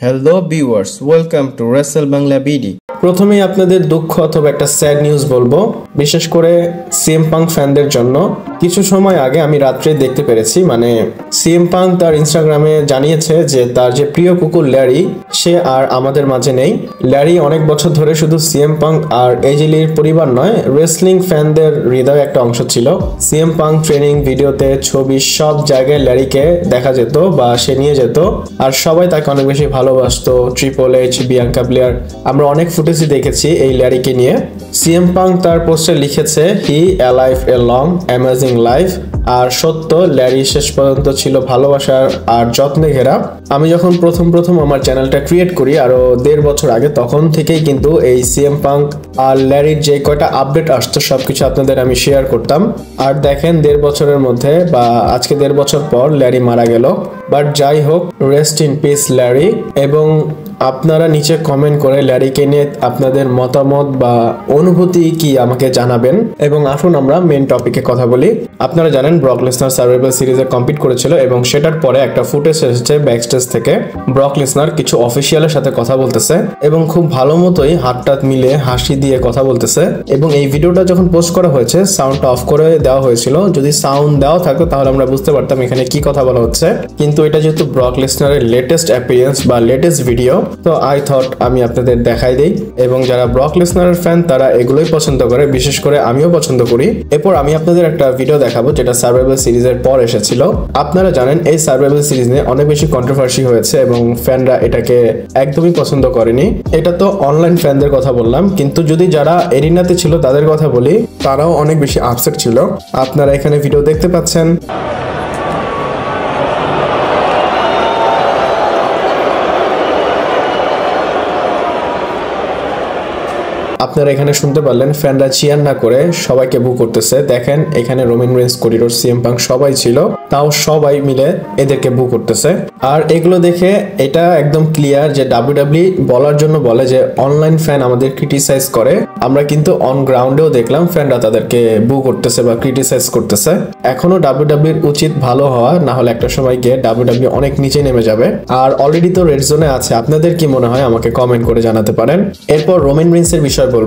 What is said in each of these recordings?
Hello viewers, welcome to Wrestle Bangla BD. প্রথমেই আপনাদের দুঃখ অথবা একটা স্যাড নিউজ বলবো, বিশেষ করে সিএম পাঙ্ক ফ্যানদের জন্য। কিছু সময় আগে আমি রাত্রে দেখতে পেরেছি, মানে সিএম পাঙ্ক তার ইনস্টাগ্রামে জানিয়েছে যে তার যে প্রিয় কুকুর ল্যারি সে আর আমাদের মাঝে নেই। ল্যারি অনেক বছর ধরে শুধু সিএম পাঙ্ক আর এজিলির পরিবার নয়, রেসলিং ফ্যানদের হৃদয়ে একটা অংশ ছিল। সিএম পাঙ্ক ট্রেনিং ভিডিওতে, ছবি, সব জায়গায় ল্যারিকে দেখা যেত বা সে নিয়ে যেত, আর সবাই তাকে অনেক বেশি ভালোবাসতো। ট্রিপল এইচ, বিয়াঙ্কা ব্লেয়ার, আমরা অনেক ফুটেজই দেখেছি এই ল্যারিকে নিয়ে। সিএম পাঙ্ক তার পোস্টে লিখেছে he alive a long amazing life, আর সত্য ল্যারি শেষ পর্যন্ত ছিল ভালোবাসার আর যত্নে ঘেরা। আমি যখন প্রথম আমার চ্যানেলটা ক্রিয়েট করি আরো 1.5 বছর আগে, তখন থেকেই কিন্তু এই সিএম পাঙ্ক আর ল্যারির যে কয়টা আপডেট আসতো সবকিছু আপনাদের আমি শেয়ার করতাম। আর দেখেন 1.5 বছরের মধ্যে বা আজকে 1.5 বছর পর ল্যারি মারা গেল। বাট যাই হোক, রেস্ট ইন পিস ল্যারি। এবং আপনারা নিচে কমেন্ট করে ল্যারিকে নিয়ে আপনাদের মতামত বা অনুভূতি কি আমাকে জানাবেন। এবং আসুন আমরা মেন টপিকে কথা বলি। আপনারা জানেন ব্রক লেসনার সার্ভাইভাল সিরিজে কম্পিট করেছিল এবং সেটার পরে একটা ফুটেজ এসেছে ব্যাকস্টেজ থেকে। ব্রক লেসনার কিছু অফিসিয়ালের সাথে কথা বলতেছে এবং খুব ভালো মতোই হাতটাত মিলে হাসি দিয়ে কথা বলতেছে। এবং এই ভিডিওটা যখন পোস্ট করা হয়েছে সাউন্ডটা অফ করে দেওয়া হয়েছিল। যদি সাউন্ড দেওয়া থাকতো তাহলে আমরা বুঝতে পারতাম এখানে কি কথা বলা হচ্ছে, কিন্তু এটা যেহেতু ব্রক লেসনারের লেটেস্ট অ্যাপিয়ারেন্স বা লেটেস্ট ভিডিও, তো আই থট আমি আপনাদের দেখাই দেই। এবং যারা ব্রক লেসনারের ফ্যান তারা এগুলোই পছন্দ করে, বিশেষ করে আমিও পছন্দ করি। এরপর আমি আপনাদের একটা ভিডিও দেখাবো যেটা সার্ভাইভাল সিরিজের পর এসেছিল। আপনারা জানেন এই সার্ভাইভাল সিরিজ নিয়ে অনেক বেশি কন্ট্রোভার্সি হয়েছে এবং ফ্যানরা এটাকে একদমই পছন্দ করেনি। এটা তো অনলাইন ফ্যানদের কথা বললাম, কিন্তু যদি যারা এরিনাতে ছিল তাদের কথা বলি, তারাও অনেক বেশি আপসেট ছিল। আপনারা এখানে ভিডিও দেখতে পাচ্ছেন। আপনারা এখানে শুনতে পারলেন ফ্যানরা চিয়ার না করে সবাইকে বু করতেছে। দেখেন এখানে Roman Reigns, corridor, CM punk সবাই ছিল, তাও সবাই মিলে এদেরকে বু করতেছে। আর এগুলো দেখে এটা একদম ক্লিয়ার যে ডাব্লিউডাব্লিউ বলার জন্য বলে যে অনলাইন ফ্যান আমাদের ক্রিটিসাইজ করে, আমরা কিন্তু অন গ্রাউন্ডেও দেখলাম ফ্যানরা তাদেরকে বু করতেছে বা ক্রিটিসাইজ করতেছে। এখনো ডাব্লিউডাব্লিউর উচিত ভালো হওয়া, না হলে একটা সময় গিয়ে ডাব্লিউডাব্লিউ অনেক নিচে নেমে যাবে। আর অলরেডি তো রেড জোনে আছে। আপনাদের কি মনে হয় আমাকে কমেন্ট করে জানাতে পারেন। এরপর রোমান রেন্সের বিষয় বলবো।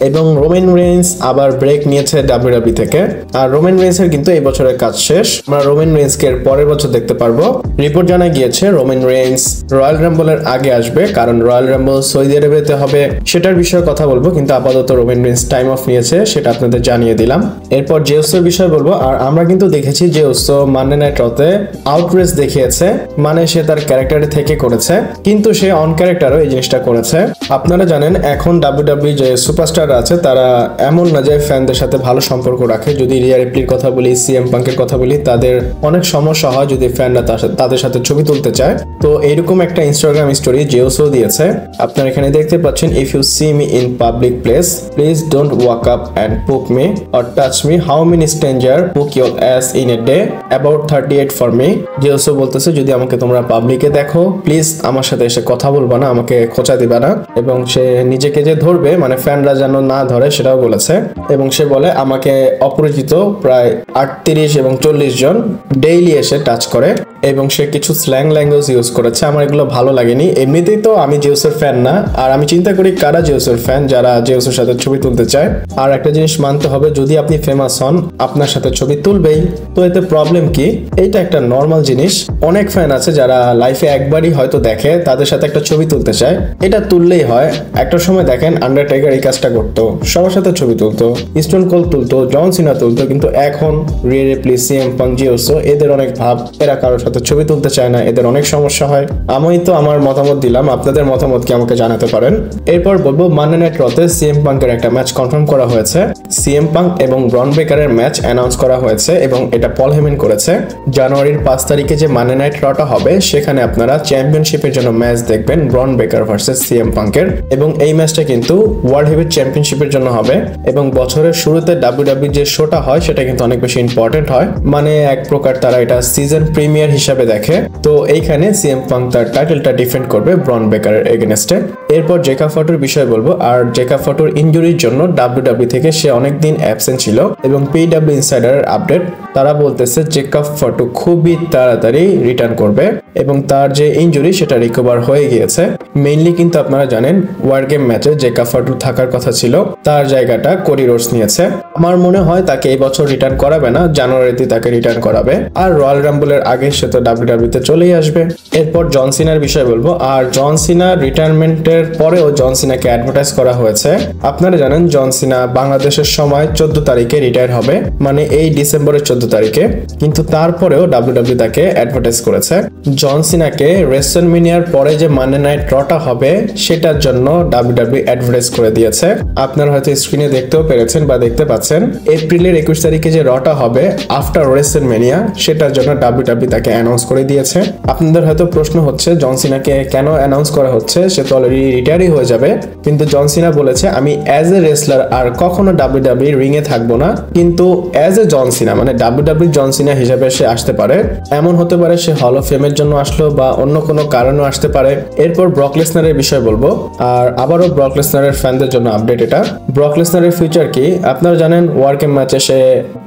এবং রোমান রেন্স আবার ব্রেক নিয়েছে ডাব্লিউডাব্লিউ থেকে। আর রোমান রেন্সের কিন্তু এই বছরের কাজ শেষ, আমরা রোমান রেন্সকে পরের বছর দেখতে পারবো। রিপোর্ট জানা গিয়েছে রোমান রেন্স রয়্যাল রাম্বলের আগে আসবে, কারণ রয়্যাল রাম্বল সৌদি আরবেতে হবে। সেটার বিষয়ে কথা বলবো, কিন্তু আপাতত রোমান রেন্স টাইম অফ নিয়েছে, সেটা আপনাদের জানিয়ে দিলাম। এরপর জেউসের বিষয় বলবো। আর আমরা কিন্তু দেখেছি জেউসো মানডে নাইট রতে আউটরেস দেখিয়েছে, মানে সে তার ক্যারেক্টারে থেকে করেছে, কিন্তু সে অন ক্যারেক্টারও এই জিনিসটা করেছে। আপনারা জানেন এখন ডাব্লিউডাব্লিউ যে সুপারস্টার আছে তারা এমন না যে ফ্যানদের সাথে ভালো সম্পর্ক রাখে। যদি রিয়া রিপ্লির কথা বলি, সিএম পাঙ্কের কথা বলি, তাদের অনেক সমস্যা হয় যদি ফ্যানরা তাদের সাথে ছবি তুলতে চায়। তো এইরকম একটা ইনস্টাগ্রাম স্টোরি জেউসও দিয়েছে। আপনারা এখানে দেখতে পাচ্ছেন, if you see me in public place please don't walk up and poke me or touch me, how many stranger poke your ass in a day, about 38 for me. জেউসও বলতেছে যদি আমাকে তোমরা পাবলিকে দেখো প্লিজ আমার সাথে এসে কথা বলবা না, আমাকে খোঁচা দিবা না। এবং সে নিজেকে যে ধরবে, মানে ফ্যানরা যেন না ধরে সেটাও বলেছে। এবং সে বলে আমাকে অপরিচিত প্রায় 38 এবং 40 জন ডেইলি এসে টাচ করে। এবং সে কিছু স্ল্যাং ল্যাঙ্গুয়েজ ইউজ করেছে, আমার এগুলো ভালো লাগেনি। এমনিতেই তো আমি জেউসের ফ্যান না, আর আমি চিন্তা করি কারা জেউসের ফ্যান, যারা জেউসের সাথে ছবি তুলতে চায়। আর একটা জিনিস মানতে হবে, যদি আপনি ফেমাস হন আপনার সাথে ছবি তুলবেই, তো এতে প্রবলেম কি? এইটা একটা নর্মাল জিনিস। অনেক ফ্যান আছে যারা লাইফে একবারই হয়তো দেখে, তাদের সাথে একটা ছবি তুলতে চায়, এটা তুললেই হয়। একটা সময় দেখেন আন্ডারটেকার এই কাজটা করতো, সবার সাথে ছবি তুলতো, স্টোন কোল্ড তুলতো, জন সিনা তুলতো, কিন্তু এখন রিয়া রিপ্লি, সিএম পাঙ্ক, জেউসো এদের অনেক ভাব, এরা কারোর সাথে ছবি তুলতে চায় না, এদের অনেক সমস্যা হয়। আমি তো আমার মতামত দিলাম, আপনাদের মতামত কি আমাকে জানাতে পারেন। এরপর বলবো মানডে নাইট রতে সিএম পাঙ্কের একটা ম্যাচ কনফার্ম করা হয়েছে। সিএম পাঙ্ক এবং ব্রন বেকারের ম্যাচ অ্যানাউন্স করা হয়েছে এবং এটা পল হেমেন করেছে। জানুয়ারির 5 তারিখে যে মানডে নাইট রটা হবে সেখানে আপনারা চ্যাম্পিয়নশিপের জন্য ম্যাচ দেখবেন, ব্রন বেকার ভার্সেস সিএম পাঙ্কের। এবং এই ম্যাচটা কিন্তু ওয়ার্ল্ড হেভিওয়েট চ্যাম্পিয়নশিপের জন্য হবে। এবং বছরের শুরুতে ডাব্লিউডাব্লিউ যে শোটা হয় সেটা কিন্তু অনেক বেশি ইম্পর্টেন্ট হয়, মানে এক প্রকার তারা এটা সিজন প্রিমিয়ার হিসাবে দেখে। তো এইখানে সিএম পাঙ্ক তার টাইটেলটা ডিফেন্ড করবে ব্রন বেকারের এগেনস্টে। এরপর জেকাব ফটোর বিষয় বলবো। আর জেকাব ফটোর ইনজুরির জন্য ডাব্লিউডাব্লিউ থেকে সে অনেকদিন অ্যাবসেন্ট ছিল এবং পিডব্লিউ ইনসাইডারের আপডেট তারা বলতেছে জেকাব ফটো খুবই তাড়াতাড়ি রিটার্ন করবে এবং তার যে ইনজুরি সেটা রিকভার হয়ে গিয়েছে। মেইনলি কিন্তু আপনারা জানেন ওয়ার গেম ম্যাচে জেকাব ফটো থাকার কথা ছিল, তার জায়গাটা কোডি রোডস নিয়েছে। আমার মনে হয় তাকে এই বছর রিটার্ন করাবে না, জানুয়ারিতে তাকে রিটার্ন করাবে। আর রয়্যাল রাম্বলের আগে সে তো ডাব্লিউডাব্লিউতে চলেই আসবে। এরপর জন সিনার বিষয় বলবো। আর জন সিনার রিটায়ারমেন্টের পরেও জন সিনাকে অ্যাডভার্টাইজ করা হয়েছে। আপনারা জানেন জন সিনা বাংলাদেশের সময় 14 তারিখে রিটায়ার হবে, মানে এই ডিসেম্বরের 14 তারিখে। কিন্তু তারপরেও ডাব্লিউডাব্লিউ তাকে অ্যাডভার্টাইজ করেছে। জন সিনাকে রেসলম্যানিয়ার পরে যে মানডে নাইট রটা হবে সেটার জন্য ডাব্লিউডাব্লিউ অ্যাডভার্টাইজ করে দিয়েছে। আপনারা হয়তো স্ক্রিনে দেখতেও পেরেছেন বা দেখতে পাচ্ছেন। এপ্রিলের 21 তারিখে যে রটা হবে আফটার রেসলম্যানিয়া সেটার জন্য ডাব্লিউডাব্লিউ তাকে অ্যানাউন্স করে দিয়েছে। আপনাদের হয়তো প্রশ্ন হচ্ছে জন সিনাকে কেন অ্যানাউন্স করা হচ্ছে, সে তো অলরেডি রিটায়ারই হয়ে যাবে। কিন্তু জন সিনা বলেছে আমি অ্যাজ এ রেসলার আর কখনো ডাব্লিউডাব্লিউ রিং এ থাকবো না, কিন্তু অ্যাজ এ জন সিনা মানে ডাব্লিউডাব্লিউ জন সিনা হিসেবে সে আসতে পারে। এমন হতে পারে সে হল অফ ফেমের জন্য আসলো বা অন্য কোনো কারণেও আসতে পারে। এরপর ব্রক লেসনারের বিষয় বলবো। আর আবারও ব্রক লেসনারের ফ্যানদের জন্য আপডেট এটা। ব্রক লেসনারের ফিউচার কি আপনারা জানেন, ওয়ার গেম ম্যাচে সে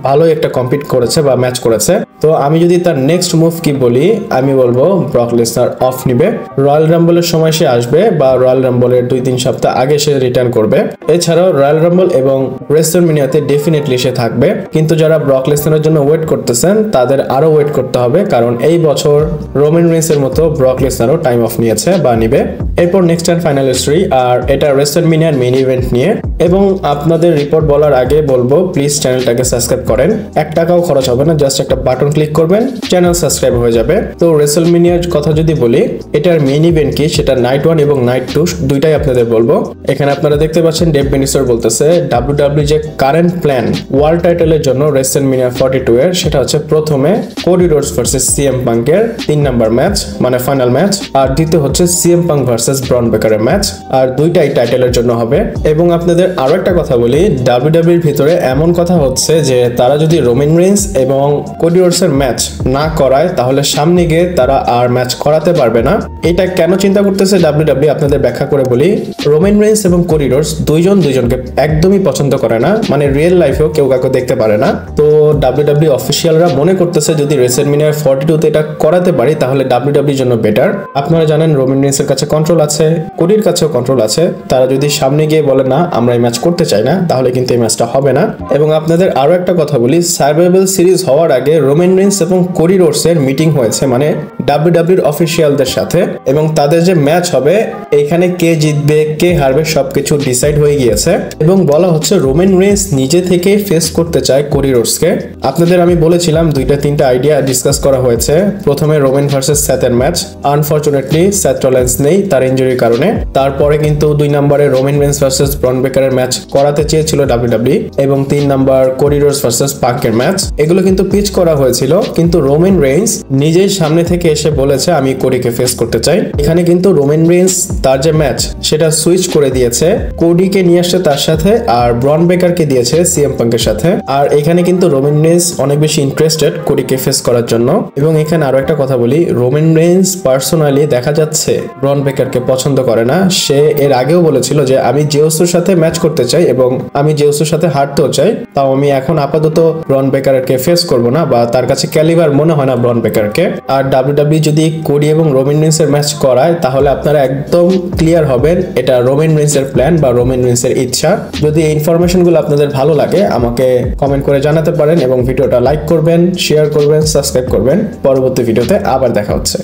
ভালোই একটা কম্পিট করেছে বা ম্যাচ করেছে। তো আমি যদি তার নেক্সট মুভ কি বলি, আমি বলবো ব্রক লেসনার অফ নিবে। রয়্যাল রাম্বলের সময় সে আসবে বা রয়্যাল রাম্বলের 2-3 সপ্তাহ আগে সে রিটার্ন করবে। এছাড়াও রয়্যাল রাম্বল এবং রেসলম্যানিয়াতে ডেফিনেটলি সে থাকবে। কিন্তু যারা ব্রক লেসনারের জন্য ওয়েট করতেছেন তাদের আরো ওয়েট করতে হবে, কারণ এই বছর রোমান রেইন্সের মতো ব্রক লেসনারও টাইম অফ নিয়েছে বা নিবে। এরপর নেক্সট অ্যান্ড ফাইনাল হিস্ট্রি, আর এটা রেসলম্যানিয়ার মেইন ইভেন্ট নিয়ে। এবং আপনাদের রিপোর্ট বলার আগে বলবো প্লিজ চ্যানেলটাকে সাবস্ক্রাইব করেন। 1 টাকাও খরচ হবে না, জাস্ট একটা বাটন ক্লিক করবেন, চ্যানেল সাবস্ক্রাইব হয়ে যাবে। তো রেসলম্যানিয়ার কথা যদি বলি, এটার মেইন ইভেন্ট কি সেটা নাইট 1 এবং নাইট 2 দুইটাই আপনাদের বলবো। এখানে আপনারা দেখতে পাচ্ছেন ডেভ বেনিসর বলতেছে ডাব্লিউডাব্লিউ যে কারেন্ট প্ল্যান ওয়ার্ল্ড টাইটেলের জন্য রেসলম্যানিয়া 42 এর, সেটা হচ্ছে প্রথমে কোডি রোডস ভার্সেস সিএম পাঙ্কের 3 নাম্বার ম্যাচ মানে ফাইনাল ম্যাচ, আর দ্বিতীয় হচ্ছে সিএম পাঙ্ক ভার্সেস ব্রন বেকারের ম্যাচ, আর দুইটাই টাইটেলের জন্য হবে। এবং আপনাদের আরো একটা কথা বলি, ডাব্লিউডাব্লিউর ভিতরে এমন কথা হচ্ছে যে তারা যদি রোমান রেইন্স এবং কোডি রোডসের ম্যাচ না করায় তাহলে সামনে গিয়ে তারা আর ম্যাচ করাতে পারবে না। এটা কেন চিন্তা করতেছে ডাব্লিউডাব্লিউ আপনাদের ব্যাখ্যা করে বলি। রোমান রেইন্স এবং কোডি রোডস দুইজনকে একদমই পছন্দ করে না, মানে রিয়েল লাইফেও কেউ কাউকে দেখতে পারে না। তো ডাব্লিউডাব্লিউ অফিসিয়ালরা মনে করতেছে যদি রেসলম্যানিয়া 42 তে এটা করাতে পারি তাহলে ডাব্লিউডাব্লিউর জন্য বেটার। আপনারা জানেন রোমান রেইন্সের কাছে কন্ট্রোল আছে, কোডির কাছেও কন্ট্রোল আছে। তারা যদি সামনে গিয়ে বলে না আমরা এই ম্যাচ করতে চাই না, তাহলে কিন্তু এই ম্যাচটা হবে না। এবং আপনাদের আরো একটা কথা বলি, সার্ভাইভাল সিরিজ হওয়ার আগে রোমান রেইন্স এবং কোডি রোডসের মিটিং হয়েছে মানে ডাব্লিউডাব্লিউর অফিসিয়ালদের সাথে, এবং তাদের যে ম্যাচ হবে এখানে কে জিতবে কে হারবে সবকিছু ডিসাইড হয়ে গিয়েছে। এবং বলা হচ্ছে রোমান রেইন্স নিজে থেকে ফেস করতে চায় কোডি রোডসকে। আপনাদের আমি বলেছিলাম 2-3টা আইডিয়া ডিসকাস করা হয়েছে। প্রথমে রোমান ভার্সেস স্যাথের ম্যাচ, আনফরচুনেটলি স্যাথ রলিন্স নেই তার ইনজুরির কারণে। তারপরে কিন্তু 2 নম্বরে রোমান রেইন্স ভার্সেস ব্রন বেকারের ম্যাচ করাতে চেয়েছিল ডাব্লিউডাব্লিউ, এবং 3 নাম্বার কোডি রোডস ভার্সেস পাঙ্কের ম্যাচ। এগুলো কিন্তু পিচ করা হয়েছিল, কিন্তু রোমান রেইন্স নিজেই সামনে থেকে এসে বলেছে আমি কোডিকে ফেস করতে চাই। এখানে কিন্তু রোমান রেইন্স তার যে ম্যাচ সেটা সুইচ করে দিয়েছে, কোডিকে নিয়ে আসছে তার সাথে আর ব্রন বেকারকে দিয়েছে সিএম পাঙ্কের সাথে। আর এখানে কিন্তু রোমান রেইন্স অনেক বেশি ইন্টারেস্টেড কোডিকে ফেস করার জন্য। এবং এখানে আরো একটা কথা বলি, রোমান রেইন্স পার্সোনালি দেখা যাচ্ছে ব্রন বেকারকে পছন্দ করে না। সে এর আগেও বলেছিল যে আমি জেউসের সাথে ম্যাচ করতে চাই এবং আমি জেউসের সাথে হারতেও চাই, তাও আমি এখন আপাতত ব্রন বেকারকে ফেস করব না বা তার কাছে ক্যালিবার মনে হয় না ব্রন বেকারকে। আর ডাব্লিউডাব্লিউ যদি কোডি এবং রোমান রেইন্সের ম্যাচ করায় তাহলে আপনারা একদম ক্লিয়ার হবেন এটা রোমান রেইন্সের প্ল্যান বা রোমান রেইন্সের ইচ্ছা। যদি এই ইনফরমেশনগুলো আপনাদের ভালো লাগে আমাকে কমেন্ট করে জানাতে পারেন এবং ভিডিওটা লাইক করবেন, শেয়ার করবেন, সাবস্ক্রাইব করবেন। পরবর্তী ভিডিওতে আবার দেখা হচ্ছে।